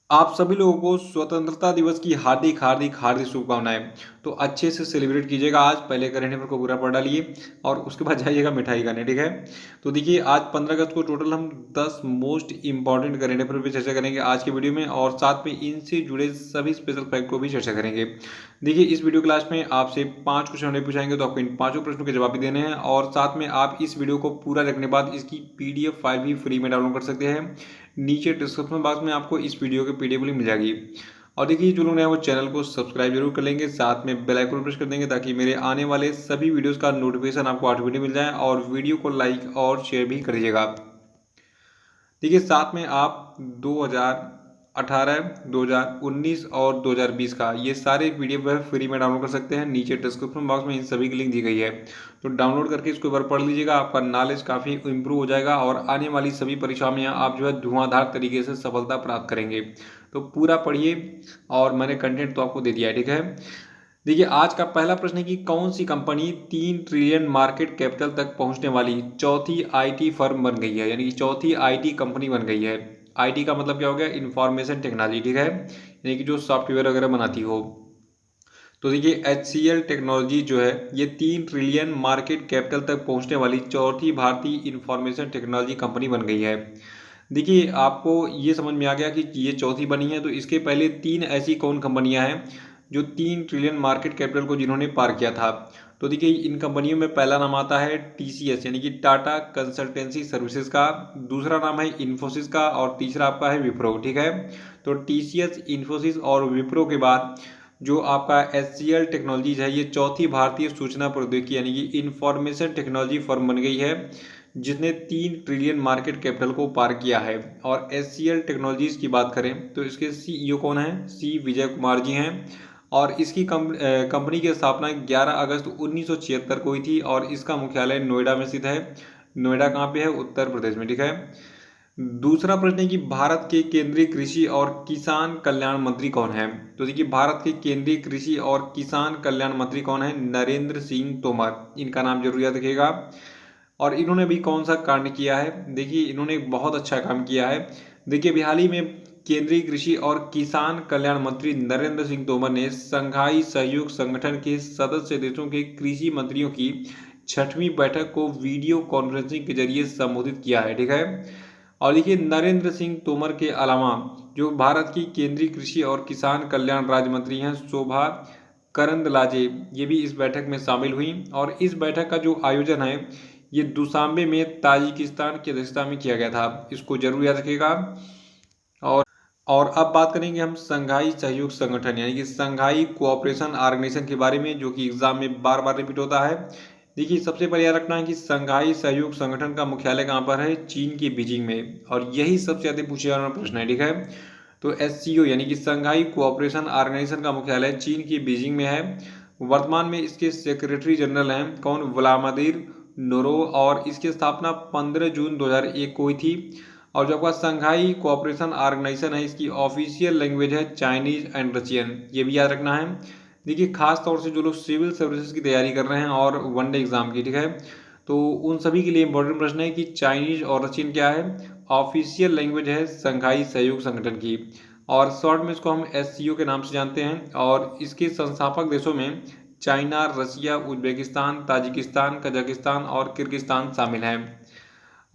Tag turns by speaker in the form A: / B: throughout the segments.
A: आप सभी लोगों को स्वतंत्रता दिवस की हार्दिक हार्दिक हार्दिक शुभकामनाएं। तो अच्छे से सेलिब्रेट कीजिएगा। आज पहले करंट अफेयर को पूरा पढ़ डालिए और उसके बाद जाइएगा मिठाई खाने, ठीक है। तो देखिए, आज 15 अगस्त को टोटल हम 10 मोस्ट इंपॉर्टेंट करंट अफेयर पे चर्चा करेंगे आज की वीडियो में, और साथ में इनसे जुड़े सभी स्पेशल फैक्ट को भी चर्चा करेंगे। देखिए, इस वीडियो क्लास में आपसे 5 क्वेश्चन पूछाएंगे, तो आपको इन 5 प्रश्नों के जवाब भी देने हैं, और साथ में आप इस वीडियो को पूरा देखने के बाद इसकी पीडीएफ फाइल भी फ्री में डाउनलोड कर सकते हैं। नीचे डिस्क्रिप्शन बॉक्स में आपको इस वीडियो की पीडीएफ लिंक मिल जाएगी। और देखिए, जो लोग नए हैं वो चैनल को सब्सक्राइब जरूर कर लेंगे, साथ में बेल आइकन प्रेस कर देंगे ताकि मेरे आने वाले सभी वीडियोस का नोटिफिकेशन आपको ऑटोमेटिक मिल जाए, और वीडियो को लाइक और शेयर भी कर दीजिएगा। देखिए, साथ में आप 2018, 2019 और 2020 का ये सारे पीडीएफ वह फ्री में डाउनलोड कर सकते हैं। नीचे डिस्क्रिप्शन बॉक्स में इन सभी की लिंक दी गई है, तो डाउनलोड करके इसको एक बार पढ़ लीजिएगा। आपका नॉलेज काफ़ी इंप्रूव हो जाएगा और आने वाली सभी परीक्षाओं में आप जो है धुआंधार तरीके से सफलता प्राप्त करेंगे। तो पूरा पढ़िए, और मैंने कंटेंट तो आपको दे दिया है, ठीक है। देखिए, आज का पहला प्रश्न है कि कौन सी कंपनी 3 ट्रिलियन मार्केट कैपिटल तक पहुंचने वाली चौथी आईटी फर्म बन गई है, यानी कि चौथी आईटी कंपनी बन गई है। आईटी का मतलब क्या हो गया? इंफॉर्मेशन टेक्नोलॉजी, ठीक है, यानी कि जो सॉफ्टवेयर वगैरह बनाती हो। तो देखिए, HCL टेक्नोलॉजी जो है ये 3 ट्रिलियन मार्केट कैपिटल तक पहुंचने वाली चौथी भारतीय इंफॉर्मेशन टेक्नोलॉजी कंपनी बन गई है। देखिए, आपको ये समझ में आ गया कि ये चौथी बनी है, तो इसके पहले 3 ऐसी कौन कंपनियां हैं जो 3 ट्रिलियन मार्केट कैपिटल को जिन्होंने पार किया था। तो देखिए, इन कंपनियों में पहला नाम आता है TCS यानी कि टाटा कंसल्टेंसी सर्विसेज का, दूसरा नाम है इन्फोसिस का, और तीसरा आपका है विप्रो, ठीक है। तो TCS, इन्फोसिस और विप्रो के बाद जो आपका HCL टेक्नोलॉजीज है, ये चौथी भारतीय सूचना प्रौद्योगिकी यानी कि इंफॉर्मेशन टेक्नोलॉजी फर्म बन गई है, जिसने 3 ट्रिलियन मार्केट कैपिटल को पार किया है। और HCL टेक्नोलॉजीज की बात करें तो इसके CEO कौन है? C विजय कुमार जी हैं, और इसकी कंपनी की स्थापना 11 अगस्त 1976 को हुई थी, और इसका मुख्यालय नोएडा में स्थित है। नोएडा कहाँ पे है? उत्तर प्रदेश में, ठीक है। दूसरा प्रश्न है कि भारत के केंद्रीय कृषि और किसान कल्याण मंत्री कौन है। तो देखिए, भारत के केंद्रीय कृषि और किसान कल्याण मंत्री कौन है? नरेंद्र सिंह तोमर, इनका नाम जरूर याद रखिएगा। और इन्होंने भी कौन सा कांड किया है? देखिए, इन्होंने एक बहुत अच्छा काम किया है। देखिए, अभी हाल ही में केंद्रीय कृषि और किसान कल्याण मंत्री नरेंद्र सिंह तोमर ने संघाई सहयोग संगठन के सदस्य देशों के कृषि मंत्रियों की 6वीं बैठक को वीडियो कॉन्फ्रेंसिंग के जरिए संबोधित किया है, ठीक है। और देखिए, नरेंद्र सिंह तोमर के अलावा जो भारत की केंद्रीय कृषि और किसान कल्याण राज्य मंत्री हैं शोभा करंदलाजे, ये भी इस बैठक में शामिल हुई। और इस बैठक का जो आयोजन है ये दुशांबे में ताजिकिस्तान की अध्यक्षता में किया गया था, इसको जरूर याद रखिएगा। और और अब बात करेंगे हम संघाई सहयोग संगठन यानी कि संघाई कोऑपरेशन ऑर्गेनाइजेशन के बारे में, जो कि एग्जाम में बार बार रिपीट होता है। देखिए, सबसे पहले याद रखना है कि संघाई सहयोग संगठन का मुख्यालय कहाँ पर है? चीन के बीजिंग में, और यही सबसे ज्यादा पूछे जाने वाला प्रश्न है, ठीक है। तो SCO यानी कि संघाई कोऑपरेशन ऑर्गेनाइजेशन का मुख्यालय चीन की बीजिंग में है। वर्तमान में इसके सेक्रेटरी जनरल हैं कौन? व्लादिमीर नोरो, और इसकी स्थापना 15 जून 2001 को हुई थी। और जो आपका संघाई कोऑपरेशन ऑर्गेनाइजेशन है, इसकी ऑफिशियल लैंग्वेज है चाइनीज एंड रशियन, ये भी याद रखना है। देखिए, खास तौर से जो लोग सिविल सर्विसेज की तैयारी कर रहे हैं और वनडे एग्जाम की, ठीक है, तो उन सभी के लिए इंपॉर्टेंट प्रश्न है कि चाइनीज और रशियन क्या है? ऑफिशियल लैंग्वेज है संघाई सहयोग संगठन की, और शॉर्ट में इसको हम SCO के नाम से जानते हैं। और इसके संस्थापक देशों में चाइना, रसिया, उज्बेकिस्तान, ताजिकिस्तान, कजाकिस्तान और किर्गिस्तान शामिल हैं।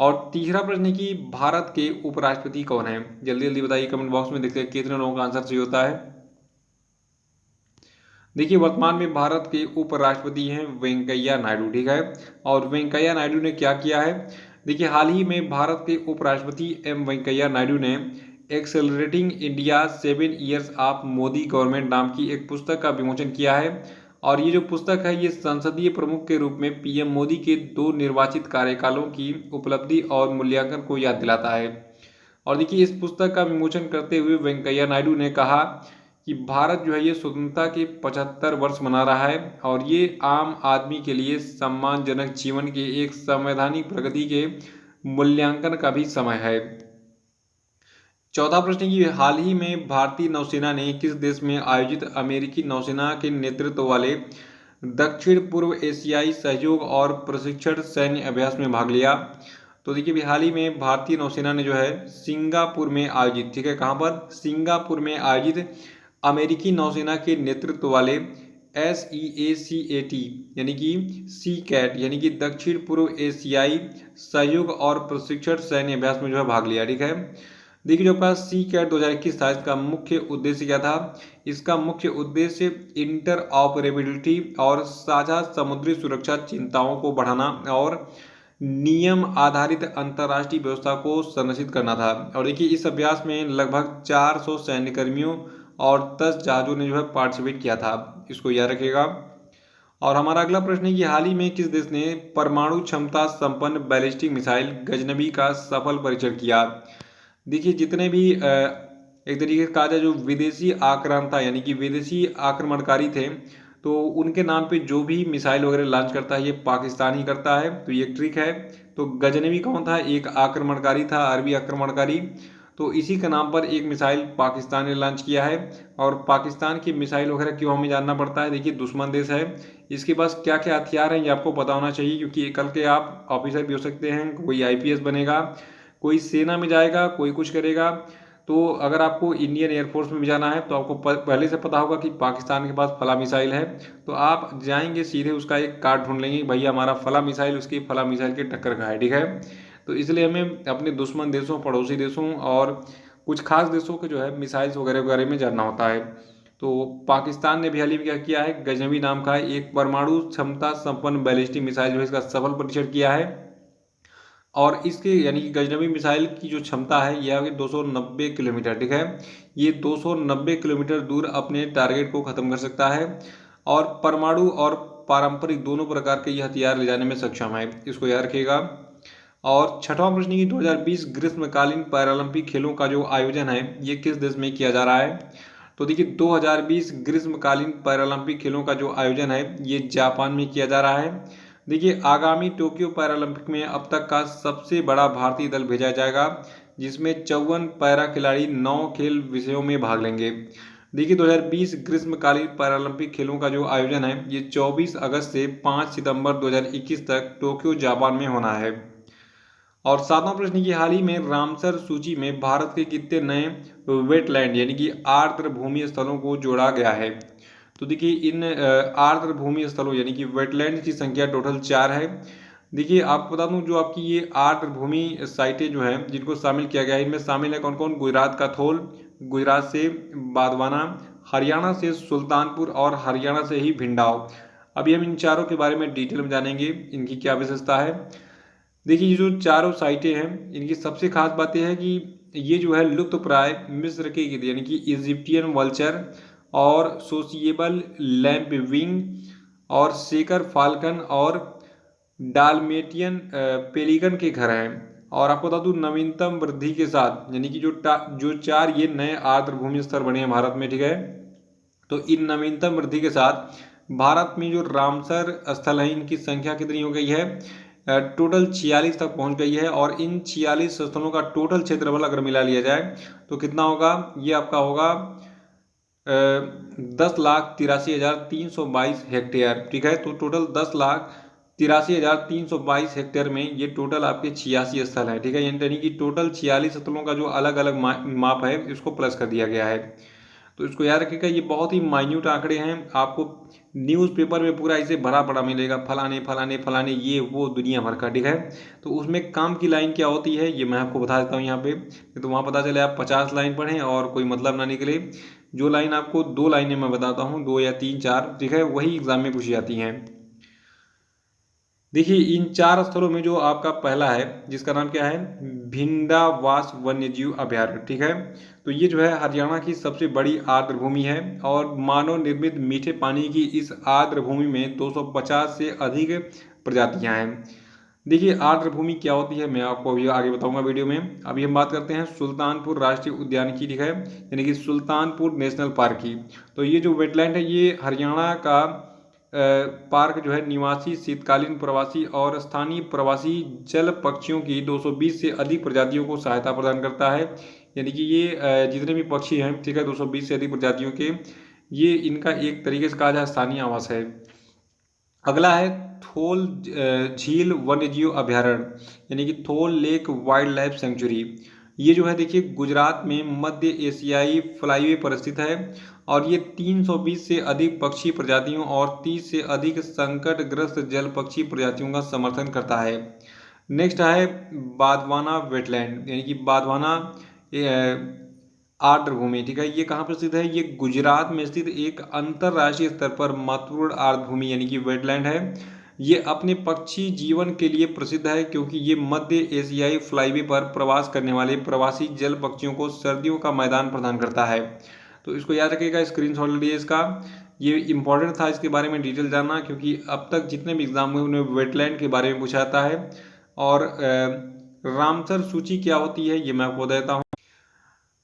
A: और तीसरा प्रश्न है कि भारत के उपराष्ट्रपति कौन है? जल्दी जल्दी बताइए कमेंट बॉक्स में, देखते हैं कितने लोगों का आंसर सही होता है। देखिए, वर्तमान में भारत के उपराष्ट्रपति हैं वेंकैया नायडू, ठीक है। और वेंकैया नायडू ने क्या किया है? देखिए, हाल ही में भारत के उपराष्ट्रपति वेंकैया नायडू ने accelerating India 7 years of Modi government नाम की एक पुस्तक का विमोचन किया है। और ये जो पुस्तक है ये संसदीय प्रमुख के रूप में PM मोदी के 2 निर्वाचित कार्यकालों की उपलब्धि और मूल्यांकन को याद दिलाता है। और देखिए, इस पुस्तक का विमोचन करते हुए वेंकैया नायडू ने कहा कि भारत जो है ये स्वतंत्रता के 75 वर्ष मना रहा है, और ये आम आदमी के लिए सम्मानजनक जीवन के एक संवैधानिक प्रगति के मूल्यांकन का भी समय है। चौथा प्रश्न की हाल ही में भारतीय नौसेना ने किस देश में आयोजित अमेरिकी नौसेना के नेतृत्व वाले दक्षिण पूर्व एशियाई सहयोग और प्रशिक्षण सैन्य अभ्यास में भाग लिया। तो देखिए अभी हाल ही में भारतीय नौसेना ने जो है सिंगापुर में आयोजित, ठीक है, कहाँ पर, सिंगापुर में आयोजित अमेरिकी नौसेना के नेतृत्व वाले SEACAT यानी कि सी कैट यानी कि दक्षिण पूर्व एशियाई सहयोग और प्रशिक्षण सैन्य अभ्यास में जो है भाग लिया, ठीक है। देखिए जो आपका सी कैट 2021 था, इसका मुख्य उद्देश्य क्या था, इसका मुख्य उद्देश्य इंटर ऑपरेबिलिटी और साझा समुद्री सुरक्षा चिंताओं को बढ़ाना और नियम आधारित अंतर्राष्ट्रीय व्यवस्था को संरक्षित करना था। और देखिए इस अभ्यास में लगभग 400 सैन्यकर्मियों और 10 जहाजों ने जो है पार्टिसिपेट किया था, इसको याद रखिएगा। और हमारा अगला प्रश्न है कि हाल ही में किस देश ने परमाणु क्षमता संपन्न बैलिस्टिक मिसाइल गजनबी का सफल परीक्षण किया। देखिए जितने भी एक तरीके से कहा जाए जो विदेशी आक्रांता यानी कि विदेशी आक्रमणकारी थे, तो उनके नाम पे जो भी मिसाइल वगैरह लॉन्च करता है ये पाकिस्तान ही करता है, तो ये ट्रिक है। तो गजनवी कौन था, एक आक्रमणकारी था, अरबी आक्रमणकारी, तो इसी के नाम पर एक मिसाइल पाकिस्तान ने लॉन्च किया है। और पाकिस्तान की मिसाइल वगैरह क्यों हमें जानना पड़ता है, देखिए दुश्मन देश है, इसके पास क्या क्या हथियार हैं ये आपको पता होना चाहिए, क्योंकि कल के आप ऑफिसर भी हो सकते हैं, कोई IPS बनेगा, कोई सेना में जाएगा, कोई कुछ करेगा। तो अगर आपको इंडियन एयरफोर्स में भी जाना है तो आपको पहले से पता होगा कि पाकिस्तान के पास फला मिसाइल है, तो आप जाएंगे सीधे उसका एक कार्ड ढूंढ लेंगे, भैया हमारा फला मिसाइल उसकी फला मिसाइल के टक्कर का है, ठीक है। तो इसलिए हमें अपने दुश्मन देशों, पड़ोसी देशों और कुछ खास देशों के जो है मिसाइल्स वगैरह वगैरह में जानना होता है। तो पाकिस्तान ने भी हाल ही में क्या किया है, गजनवी नाम का एक परमाणु क्षमता संपन्न बैलिस्टिक मिसाइल जो है इसका सफल परीक्षण किया है। और इसके यानी कि गजनवी मिसाइल की जो क्षमता है यह 290 किलोमीटर, ठीक है, ये 290 किलोमीटर दूर अपने टारगेट को खत्म कर सकता है और परमाणु और पारंपरिक दोनों प्रकार के ये हथियार ले जाने में सक्षम है, इसको याद रखिएगा। और छठवां प्रश्न की 2020 ग्रीष्मकालीन पैरालंपिक खेलों का जो आयोजन है ये किस देश में किया जा रहा है। तो देखिए 2020 ग्रीष्मकालीन पैरालंपिक खेलों का जो आयोजन है ये जापान में किया जा रहा है। देखिए आगामी टोक्यो पैरालंपिक में अब तक का सबसे बड़ा भारतीय दल भेजा जाएगा, जिसमें 54 पैरा खिलाड़ी 9 खेल विषयों में भाग लेंगे। देखिए 2020 ग्रीष्मकालीन पैरालंपिक खेलों का जो आयोजन है ये 24 अगस्त से 5 सितंबर 2021 तक टोक्यो जापान में होना है। और सातवां प्रश्न की हाल ही में रामसर सूची में भारत के कितने नए वेटलैंड यानी कि आर्द्र भूमि स्थलों को जोड़ा गया है। तो देखिए इन आर्द्र भूमि स्थलों यानी कि वेटलैंड की संख्या टोटल 4 है। देखिए आपको बता दूं जो आपकी ये आर्द्र भूमि साइटें जो हैं जिनको शामिल किया गया है, इनमें शामिल है कौन कौन, गुजरात का थोल, गुजरात से बांदवाना, हरियाणा से सुल्तानपुर और हरियाणा से ही भिंडाव। अभी हम इन चारों के बारे में डिटेल में जानेंगे, इनकी क्या विशेषता है। देखिए ये जो चारों साइटें हैं इनकी सबसे खास बात यह है कि ये जो है लुप्त प्राय मिस्र के गिद्ध यानी कि इजिप्टियन वल्चर और सोसिएबल लैम्प विंग और शेकर फाल्कन और डालमेटियन पेलिकन के घर हैं। और आपको बता दूं नवीनतम वृद्धि के साथ यानी कि जो चार ये नए आर्द्र भूमि स्तर बने हैं भारत में, ठीक है, तो इन नवीनतम वृद्धि के साथ भारत में जो रामसर स्थल है इनकी संख्या कितनी हो गई है, टोटल 46 तक पहुंच गई है। और इन 46 स्थलों का टोटल क्षेत्रफल अगर मिला लिया जाए तो कितना होगा, ये आपका होगा 10,83,322 हेक्टेयर, ठीक है। तो टोटल 10,83,322 हेक्टेयर में ये टोटल आपके 86 स्थल है, ठीक है, यानी कि टोटल 46 स्थलों का जो अलग अलग माप है इसको प्लस कर दिया गया है। तो इसको याद रखिएगा, ये बहुत ही माइन्यूट आंकड़े हैं, आपको न्यूज़पेपर में पूरा इसे भरा पड़ा मिलेगा, फलाने फलाने फलाने ये वो दुनिया भर का, ठीक है। तो उसमें काम की लाइन क्या होती है ये मैं आपको बता देता हूँ यहाँ पे, तो वहाँ पता चले आप 50 लाइन पढ़ें और कोई मतलब ना निकले। जो लाइन आपको 2 लाइनें मैं बताता हूँ, 2 या 3 4, ठीक है, वही एग्जाम में पूछी जाती हैं। देखिए इन 4 स्थलों में जो आपका पहला है जिसका नाम क्या है, भिंडावास वन्यजीव अभयारण्य, ठीक है। तो ये जो है हरियाणा की सबसे बड़ी आर्द्र भूमि है और मानव निर्मित मीठे पानी की इस आर्द्र भूमि में 250 से अधिक प्रजातियां हैं। देखिए आर्द्र भूमि क्या होती है मैं आपको अभी आगे बताऊंगा वीडियो में। अभी हम बात करते हैं सुल्तानपुर राष्ट्रीय उद्यान की, ठीक है, यानी कि सुल्तानपुर नेशनल पार्क की। तो ये जो वेटलैंड है ये हरियाणा का पार्क जो है निवासी शीतकालीन प्रवासी और स्थानीय प्रवासी जल पक्षियों की 220 से अधिक प्रजातियों को सहायता प्रदान करता है। यानी कि ये जितने भी पक्षी हैं, ठीक है, 220 से अधिक प्रजातियों के, ये इनका एक तरीके से कहा जाए स्थानीय आवास है। अगला है थोल झील वन्यजीव अभयारण्य यानी कि थोल लेक वाइल्ड लाइफ सेंचुरी। ये जो है देखिए गुजरात में मध्य एशियाई फ्लाईवे पर स्थित है और ये 320 से अधिक पक्षी प्रजातियों और 30 से अधिक संकटग्रस्त जल पक्षी प्रजातियों का समर्थन करता है। नेक्स्ट है बादवाना वेटलैंड यानी कि बादवाना आर्द्रभूमि। ठीक है, ये कहाँ पर स्थित है? ये गुजरात में स्थित एक अंतरराष्ट्रीय स्तर पर महत्वपूर्ण आर्द्रभूमि यानी कि वेटलैंड है। ये अपने पक्षी जीवन के लिए प्रसिद्ध है क्योंकि ये मध्य एशियाई फ्लाईवे पर प्रवास करने वाले प्रवासी जल पक्षियों को सर्दियों का मैदान प्रदान करता है। तो इसको याद रखिएगा, स्क्रीनशॉट लीजिए इसका। ये इंपॉर्टेंट था इसके बारे में डिटेल जानना क्योंकि अब तक जितने भी एग्जाम हुए उन्हें वेटलैंड के बारे में पूछा जाता है। और रामसर सूची क्या होती है ये मैं आपको देता हूँ।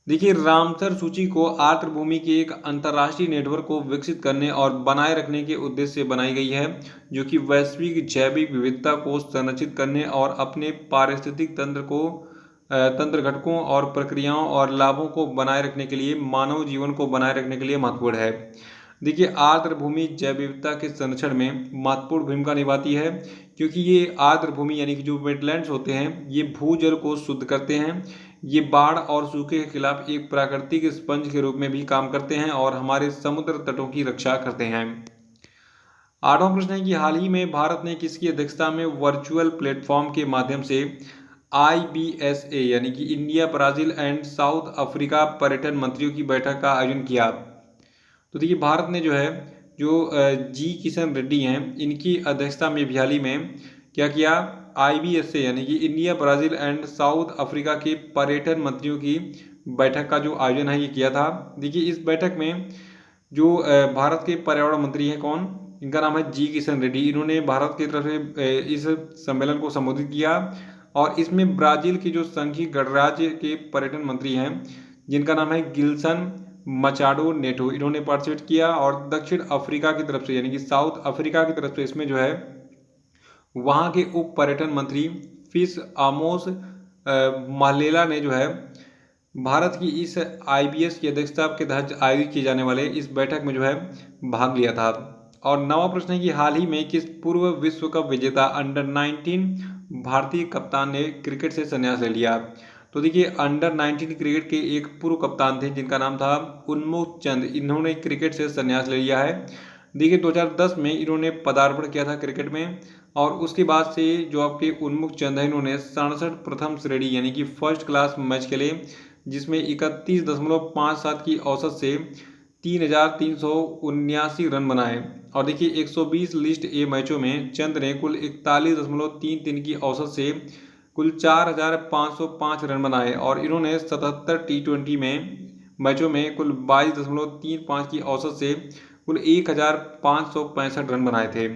A: देखिए रामसर सूची को आर्द्रभूमि के एक अंतर्राष्ट्रीय नेटवर्क को विकसित करने और बनाए रखने के उद्देश्य से बनाई गई है जो कि वैश्विक जैविक विविधता को संरक्षित करने और अपने पारिस्थितिक तंत्र घटकों और प्रक्रियाओं और लाभों को बनाए रखने के लिए मानव जीवन को बनाए रखने के लिए महत्वपूर्ण है। देखिए आर्द्रभूमि जैव विविधता के संरक्षण में महत्वपूर्ण भूमिका निभाती है क्योंकि ये आर्द्रभूमि यानी कि जो वेटलैंड्स होते हैं ये भूजल को शुद्ध करते हैं। ये बाढ़ और सूखे के खिलाफ एक प्राकृतिक स्पंज के रूप में भी काम करते हैं और हमारे समुद्र तटों की रक्षा करते हैं। आठवां प्रश्न है कि हाल ही में भारत ने किसकी अध्यक्षता में वर्चुअल प्लेटफॉर्म के माध्यम से IBSA यानी कि India Brazil and south Africa पर्यटन मंत्रियों की बैठक का आयोजन किया? तो देखिए भारत ने जो है जो जी किशन रेड्डी हैं इनकी अध्यक्षता में हाल ही में क्या किया? IBSA यानी कि India Brazil and south Africa के पर्यटन मंत्रियों की बैठक का जो आयोजन है ये किया था। देखिए इस बैठक में जो भारत के पर्यावरण मंत्री हैं कौन? इनका नाम है जी किशन रेड्डी। इन्होंने भारत की तरफ से इस सम्मेलन को संबोधित किया और इसमें ब्राजील के जो संघीय गणराज्य के पर्यटन मंत्री हैं जिनका नाम है गिल्सन मचाडो नेटो, इन्होंने पार्टिसिपेट किया। और दक्षिण अफ्रीका की तरफ से यानी कि साउथ अफ्रीका की तरफ से इसमें जो है वहाँ के उप पर्यटन मंत्री फिश आमोस मालेला ने जो है भारत की इस IBS की अध्यक्षता के तहत आयोजित किए जाने वाले इस बैठक में जो है भाग लिया था। और नवा प्रश्न है कि हाल ही में किस पूर्व विश्व कप विजेता अंडर-19 भारतीय कप्तान ने क्रिकेट से संन्यास ले लिया? तो देखिए अंडर-19 क्रिकेट के एक पूर्व कप्तान थे जिनका नाम था उन्मुख चंद, इन्होंने क्रिकेट से संन्यास ले लिया है। देखिए 2010 में इन्होंने पदार्पण किया था क्रिकेट में और उसके बाद से जो आपके उन्मुख चंद है इन्होंने 67 प्रथम श्रेणी यानी कि फर्स्ट क्लास मैच खेले जिसमें 31.57 की औसत से 3,379 रन बनाए। और देखिए 120 लिस्ट ए मैचों में चंद ने कुल 41.33 की औसत से कुल 4,505 रन बनाए और इन्होंने 77 T20 में मैचों में कुल 22.35 की औसत से कुल 1,565 रन बनाए थे।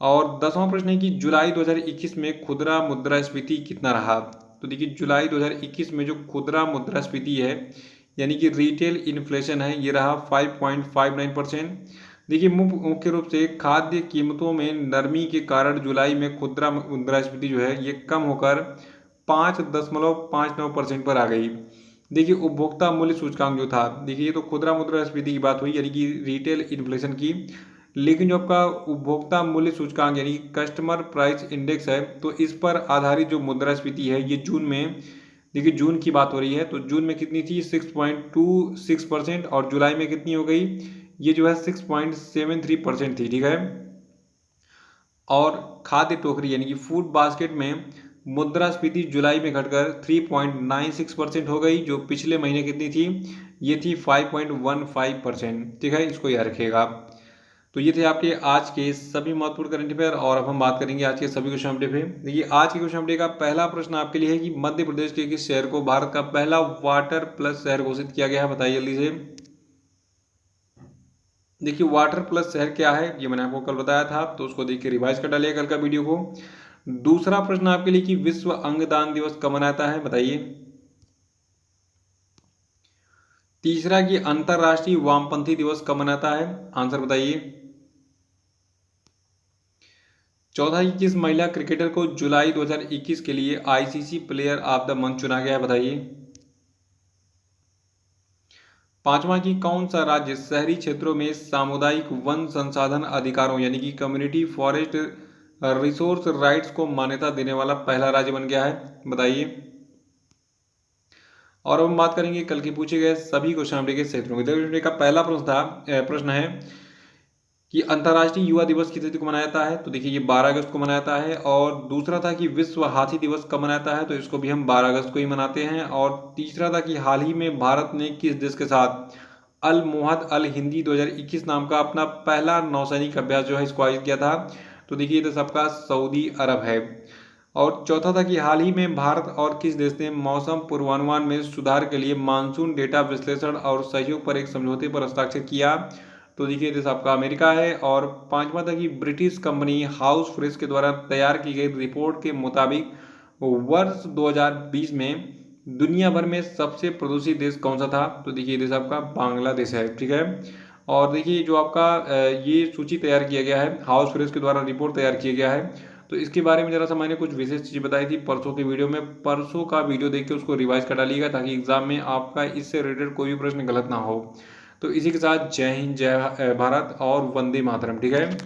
A: और 10वां प्रश्न है कि जुलाई 2021 में खुदरा मुद्रास्फीति कितना रहा? तो देखिए जुलाई 2021 में जो खुदरा मुद्रास्फीति है यानी कि रिटेल इन्फ्लेशन है ये रहा 5.59%। देखिए मुख्य रूप से खाद्य कीमतों में नरमी के कारण जुलाई में खुदरा मुद्रास्फीति जो है ये कम होकर 5.59% पर आ गई। देखिए उपभोक्ता मूल्य सूचकांक जो था, देखिए ये तो खुदरा मुद्रास्फीति की बात हुई यानी कि रिटेल इन्फ्लेशन की, लेकिन जो आपका उपभोक्ता मूल्य सूचकांक यानी कस्टमर प्राइस इंडेक्स है तो इस पर आधारित जो मुद्रास्फीति है ये जून में, देखिए जून की बात हो रही है तो जून में कितनी थी? 6.26% और जुलाई में कितनी हो गई? ये जो है 6.73% थी। ठीक है, और खाद्य टोकरी यानी कि फूड बास्केट में मुद्रास्फीति जुलाई में घटकर 3.96% हो गई जो पिछले महीने कितनी थी? ये थी 5.15%। ठीक है, इसको याद रखिएगा। तो ये थे आपके आज के सभी महत्वपूर्ण करंट अफेयर और अब हम बात करेंगे आज के सभी क्वेश्चन अपडेट पे। देखिए आज के क्वेश्चन अपडेट का पहला प्रश्न आपके लिए है कि मध्य प्रदेश के किस शहर को भारत का पहला वाटर प्लस शहर घोषित किया गया है? बताइए जल्दी से। देखिए वाटर प्लस शहर क्या है ये मैंने आपको कल बताया था तो उसको देख के रिवाइज कर डालिए कल का वीडियो को। दूसरा प्रश्न आपके लिए कि विश्व अंगदान दिवस कब मनाता है? बताइए। तीसरा कि अंतरराष्ट्रीय वामपंथी दिवस कब मनाता है? आंसर बताइए। चौथा कि किस महिला क्रिकेटर को जुलाई 2021 के लिए ICC player of the month चुना गया है? बताइए। पांचवा की कौन सा राज्य शहरी क्षेत्रों में सामुदायिक वन संसाधन अधिकारों यानी कि कम्युनिटी फॉरेस्ट रिसोर्स राइट्स को मान्यता देने वाला पहला राज्य बन गया है, बताइए। और अब हम बात करेंगे कल के पूछे गए सभी क्वेश्चन के क्षेत्रों की। का पहला प्रश्न है कि अंतर्राष्ट्रीय युवा दिवस किस तिथि को मनाया जाता है, तो देखिए ये 12 अगस्त को मनाया जाता है। और दूसरा था कि विश्व हाथी दिवस कब मनाया जाता है, तो इसको भी हम 12 अगस्त को ही मनाते हैं। और तीसरा था कि हाल ही में भारत ने किस देश के साथ अल मुहद अल हिंदी 2021 नाम का अपना पहला नौसैनिक अभ्यास जो है इसको आयोजित किया था, तो देखिए तो सबका सऊदी अरब है। और चौथा था कि हाल ही में भारत और किस देश ने मौसम पूर्वानुमान में सुधार के लिए मानसून डेटा विश्लेषण और सहयोग पर एक समझौते पर हस्ताक्षर किया, तो देखिए देश आपका अमेरिका है। और पांचवा था कि ब्रिटिश कंपनी हाउस फ्रेश के द्वारा तैयार की गई रिपोर्ट के मुताबिक वर्ष 2020 में दुनिया भर में सबसे प्रदूषित देश कौन सा था, तो देखिए देश आपका बांग्लादेश है, ठीक है। और देखिए जो आपका ये सूची तैयार किया गया है, हाउस फ्रेश के द्वारा रिपोर्ट तैयार किया गया है, तो इसके बारे में जरा सा मैंने कुछ विशेष चीज़ बताई थी परसों के वीडियो में। परसों का वीडियो देख के उसको रिवाइज कर डालिएगा ताकि एग्जाम में आपका इससे रिलेटेड कोई भी प्रश्न गलत ना हो। तो इसी के साथ जय हिंद, जय भारत और वंदे मातरम, ठीक है।